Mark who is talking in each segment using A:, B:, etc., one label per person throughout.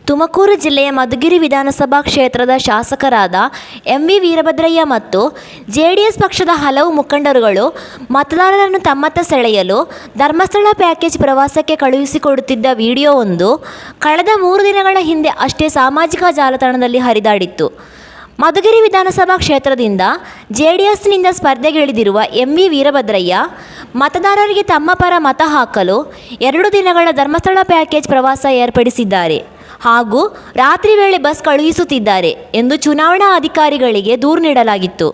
A: ತುಮಕೂರು ಜಿಲ್ಲೆಯ ಮಧುಗಿರಿ ವಿಧಾನಸಭಾ ಕ್ಷೇತ್ರದ ಶಾಸಕರಾದ ಎಂ.ವಿ. ವೀರಭದ್ರಯ್ಯ ಮತ್ತು ಜೆಡಿಎಸ್ ಪಕ್ಷದ ಹಲವು ಮುಖಂಡರುಗಳು ಮತದಾರರನ್ನು ತಮ್ಮತ್ತ ಸೆಳೆಯಲು ಧರ್ಮಸ್ಥಳ ಪ್ಯಾಕೇಜ್ ಪ್ರವಾಸಕ್ಕೆ ಕಳುಹಿಸಿಕೊಡುತ್ತಿದ್ದ ವಿಡಿಯೋವೊಂದು ಕಳೆದ 3 ದಿನಗಳ ಹಿಂದೆ ಅಷ್ಟೇ ಸಾಮಾಜಿಕ ಜಾಲತಾಣದಲ್ಲಿ ಹರಿದಾಡಿತ್ತು. ಮಧುಗಿರಿ ವಿಧಾನಸಭಾ ಕ್ಷೇತ್ರದಿಂದ ಜೆಡಿಎಸ್ನಿಂದ ಸ್ಪರ್ಧೆಗಿಳಿದಿರುವ ಎಂ.ವಿ. ವೀರಭದ್ರಯ್ಯ ಮತದಾರರಿಗೆ ತಮ್ಮ ಪರ ಮತ ಹಾಕಲು 2 ದಿನಗಳ ಧರ್ಮಸ್ಥಳ ಪ್ಯಾಕೇಜ್ ಪ್ರವಾಸ ಏರ್ಪಡಿಸಿದ್ದಾರೆ ಹಾಗೂ ರಾತ್ರಿ ವೇಳೆ ಬಸ್ ಕಳುಹಿಸುತ್ತಿದ್ದಾರೆ ಎಂದು ಚುನಾವಣಾ ಅಧಿಕಾರಿಗಳಿಗೆ ದೂರು ನೀಡಲಾಗಿತ್ತು.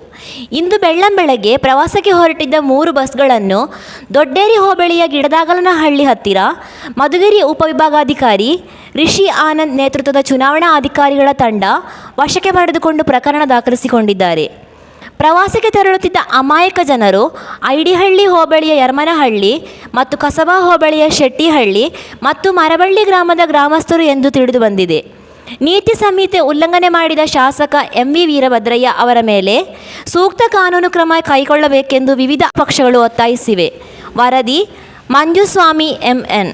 A: ಇಂದು ಬೆಳ್ಳಂಬೆಳಗ್ಗೆ ಪ್ರವಾಸಕ್ಕೆ ಹೊರಟಿದ್ದ 3 ಬಸ್ಗಳನ್ನು ದೊಡ್ಡೇರಿ ಹೋಬಳಿಯ ಗಿಡದಾಗಲನಹಳ್ಳಿ ಹತ್ತಿರ ಮಧುಗಿರಿ ಉಪವಿಭಾಗಾಧಿಕಾರಿ ರಿಷಿ ಆನಂದ್ ನೇತೃತ್ವದ ಚುನಾವಣಾ ಅಧಿಕಾರಿಗಳ ತಂಡ ವಶಕ್ಕೆ ಪಡೆದುಕೊಂಡು ಪ್ರಕರಣ ದಾಖಲಿಸಿಕೊಂಡಿದ್ದಾರೆ. ಪ್ರವಾಸಕ್ಕೆ ತೆರಳುತ್ತಿದ್ದ ಅಮಾಯಕ ಜನರು ಐಡಿಹಳ್ಳಿ ಹೋಬಳಿಯ ಯರಮನಹಳ್ಳಿ ಮತ್ತು ಕಸಬಾ ಹೋಬಳಿಯ ಶೆಟ್ಟಿಹಳ್ಳಿ ಮತ್ತು ಮರಬಳ್ಳಿ ಗ್ರಾಮದ ಗ್ರಾಮಸ್ಥರು ಎಂದು ತಿಳಿದುಬಂದಿದೆ. ನೀತಿ ಸಂಹಿತೆ ಉಲ್ಲಂಘನೆ ಮಾಡಿದ ಶಾಸಕ ಎಂ.ವಿ. ವೀರಭದ್ರಯ್ಯ ಅವರ ಮೇಲೆ ಸೂಕ್ತ ಕಾನೂನು ಕ್ರಮ ಕೈಗೊಳ್ಳಬೇಕೆಂದು ವಿವಿಧ ಪಕ್ಷಗಳು ಒತ್ತಾಯಿಸಿವೆ. ವರದಿ ಮಂಜುಸ್ವಾಮಿ ಎಂ.ಎನ್.